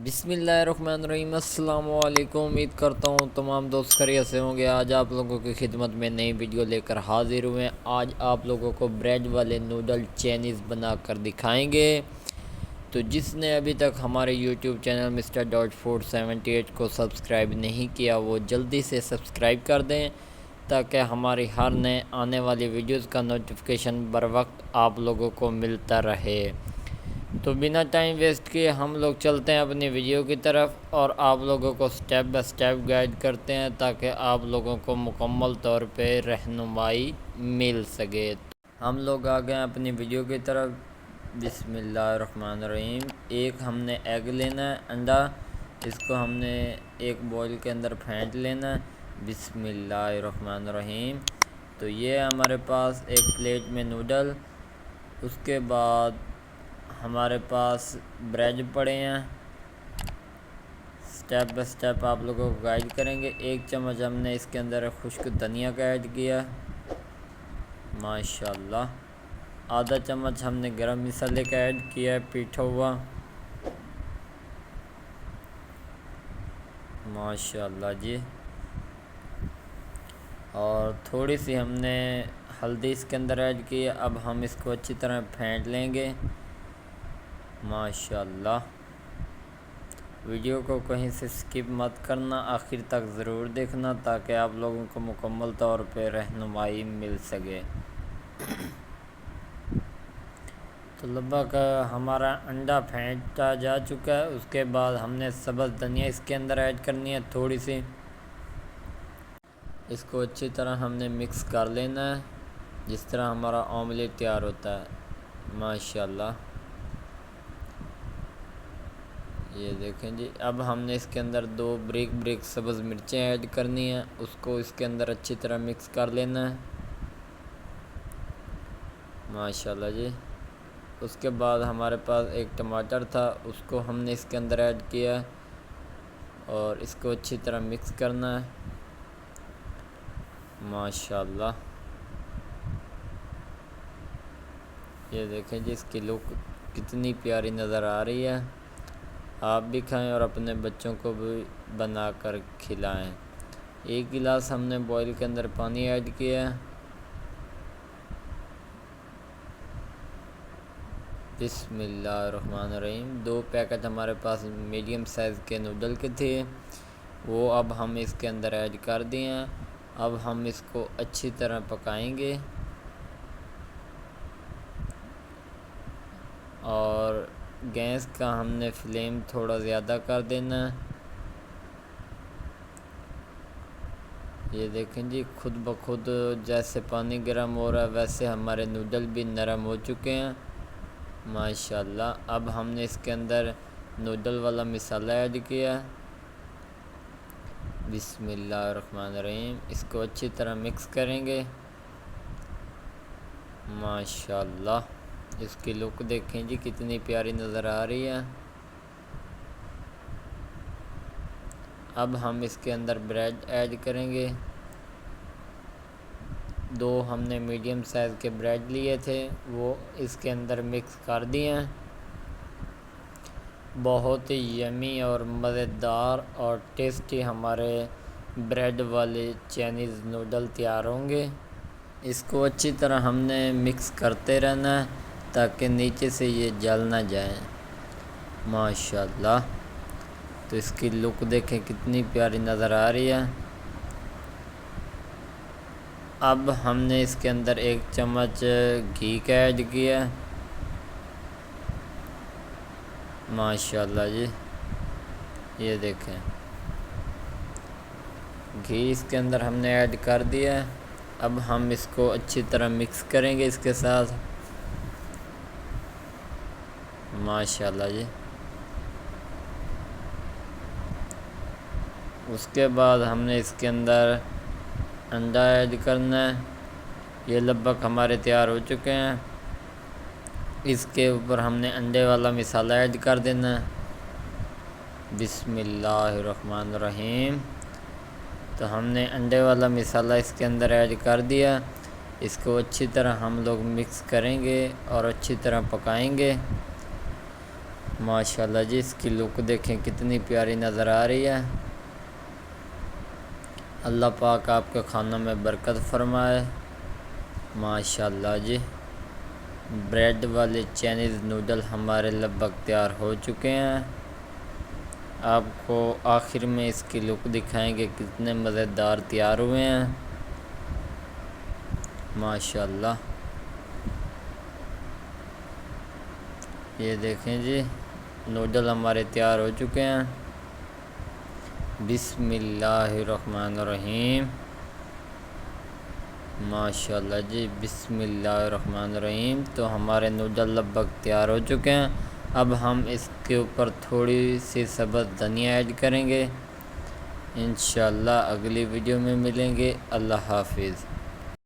بسم اللہ الرحمن الرحیم۔ السلام علیکم، امید کرتا ہوں تمام دوست خیریت سے ہوں گے۔ آج آپ لوگوں کی خدمت میں نئی ویڈیو لے کر حاضر ہوئے ہیں۔ آج آپ لوگوں کو بریڈ والے نوڈل چائنیز بنا کر دکھائیں گے۔ تو جس نے ابھی تک ہمارے YouTube channel Mister Dot Food 78 کو سبسکرائب نہیں کیا وہ جلدی سے سبسکرائب کر دیں تاکہ ہماری ہر نئے آنے والی ویڈیوز کا نوٹیفیکیشن بر وقت آپ لوگوں کو ملتا رہے۔ تو بنا ٹائم ویسٹ کیے ہم لوگ چلتے ہیں اپنی ویڈیو کی طرف اور آپ لوگوں کو سٹیپ بائی سٹیپ گائیڈ کرتے ہیں تاکہ آپ لوگوں کو مکمل طور پہ رہنمائی مل سکے۔ ہم لوگ آ گئے ہیں اپنی ویڈیو کی طرف۔ بسم اللہ الرحمن الرحیم۔ ایک ہم نے ایگ لینا ہے، انڈا، اس کو ہم نے ایک بول کے اندر پھینٹ لینا ہے۔ بسم اللہ الرحمن الرحیم۔ تو یہ ہمارے پاس ایک پلیٹ میں نوڈل، اس کے بعد ہمارے پاس بریڈ پڑے ہیں۔ سٹیپ بائی سٹیپ آپ لوگوں کو گائیڈ کریں گے۔ ایک چمچ ہم نے اس کے اندر خشک دھنیا کا ایڈ کیا، ماشاءاللہ۔ آدھا چمچ ہم نے گرم مسالے کا ایڈ کیا ہے پیٹھا ہوا، ماشاءاللہ جی۔ اور تھوڑی سی ہم نے ہلدی اس کے اندر ایڈ کی ہے۔ اب ہم اس کو اچھی طرح پھینٹ لیں گے، ماشاءاللہ۔ ویڈیو کو کہیں سے سکپ مت کرنا، آخر تک ضرور دیکھنا تاکہ آپ لوگوں کو مکمل طور پہ رہنمائی مل سکے۔ تو لبک ہمارا انڈا پھینٹا جا چکا ہے۔ اس کے بعد ہم نے سبز دھنیا اس کے اندر ایڈ کرنی ہے تھوڑی سی۔ اس کو اچھی طرح ہم نے مکس کر لینا ہے جس طرح ہمارا آملیٹ تیار ہوتا ہے، ماشاءاللہ۔ یہ دیکھیں جی۔ اب ہم نے اس کے اندر 2 بریک سبز مرچیں ایڈ کرنی ہیں، اس کو اس کے اندر اچھی طرح مکس کر لینا ہے، ماشاءاللہ جی۔ اس کے بعد ہمارے پاس ایک ٹماٹر تھا، اس کو ہم نے اس کے اندر ایڈ کیا اور اس کو اچھی طرح مکس کرنا ہے، ماشاءاللہ۔ یہ دیکھیں جی، اس کی لک کتنی پیاری نظر آ رہی ہے۔ آپ بھی کھائیں اور اپنے بچوں کو بھی بنا کر کھلائیں۔ 1 گلاس ہم نے بوائل کے اندر پانی ایڈ کیا ہے۔ بسم اللہ الرحمن الرحیم۔ 2 پیکٹ ہمارے پاس میڈیم سائز کے نوڈل کے تھے، وہ اب ہم اس کے اندر ایڈ کر دیے ہیں۔ اب ہم اس کو اچھی طرح پکائیں گے اور گیس کا ہم نے فلیم تھوڑا زیادہ کر دینا ہے۔ یہ دیکھیں جی، خود بخود جیسے پانی گرم ہو رہا ہے ویسے ہمارے نوڈل بھی نرم ہو چکے ہیں، ماشاءاللہ۔ اب ہم نے اس کے اندر نوڈل والا مسالہ ایڈ کیا، بسم اللہ الرحمن الرحیم۔ اس کو اچھی طرح مکس کریں گے، ماشاءاللہ۔ اس کی لک دیکھیں جی کتنی پیاری نظر آ رہی ہے۔ اب ہم اس کے اندر بریڈ ایڈ کریں گے۔ 2 ہم نے میڈیم سائز کے بریڈ لیے تھے، وہ اس کے اندر مکس کر دیے ہیں۔ بہت ہی یمی اور مزیدار اور ٹیسٹی ہمارے بریڈ والے چائنیز نوڈل تیار ہوں گے۔ اس کو اچھی طرح ہم نے مکس کرتے رہنا ہے تاکہ نیچے سے یہ جل نہ جائیں، ماشاءاللہ۔ تو اس کی لک دیکھیں کتنی پیاری نظر آ رہی ہے۔ اب ہم نے اس کے اندر 1 چمچ گھی کا ایڈ کیا، ماشاءاللہ جی۔ یہ دیکھیں گھی اس کے اندر ہم نے ایڈ کر دیا ہے۔ اب ہم اس کو اچھی طرح مکس کریں گے اس کے ساتھ، ماشاءاللہ جی۔ اس کے بعد ہم نے اس کے اندر انڈا ایڈ کرنا ہے۔ یہ لبک ہمارے تیار ہو چکے ہیں۔ اس کے اوپر ہم نے انڈے والا مسالہ ایڈ کر دینا ہے، بسم اللہ الرحمن الرحیم۔ تو ہم نے انڈے والا مسالہ اس کے اندر ایڈ کر دیا۔ اس کو اچھی طرح ہم لوگ مکس کریں گے اور اچھی طرح پکائیں گے، ماشاءاللہ جی، اس کی لک دیکھیں کتنی پیاری نظر آ رہی ہے۔ اللہ پاک آپ کے کھانوں میں برکت فرمائے۔ ماشاءاللہ جی، بریڈ والے چائنیز نوڈل ہمارے لگ بھگ تیار ہو چکے ہیں۔ آپ کو آخر میں اس کی لک دکھائیں گے کتنے مزیدار تیار ہوئے ہیں۔ ماشاءاللہ یہ دیکھیں جی، نوڈل ہمارے تیار ہو چکے ہیں۔ بسم اللہ الرحمن الرحیم۔ ماشاءاللہ جی، بسم اللہ الرحمن الرحیم۔ تو ہمارے نوڈل لگ بھگ تیار ہو چکے ہیں۔ اب ہم اس کے اوپر تھوڑی سی سبز دھنیا ایڈ کریں گے۔ انشاءاللہ اگلی ویڈیو میں ملیں گے۔ اللہ حافظ۔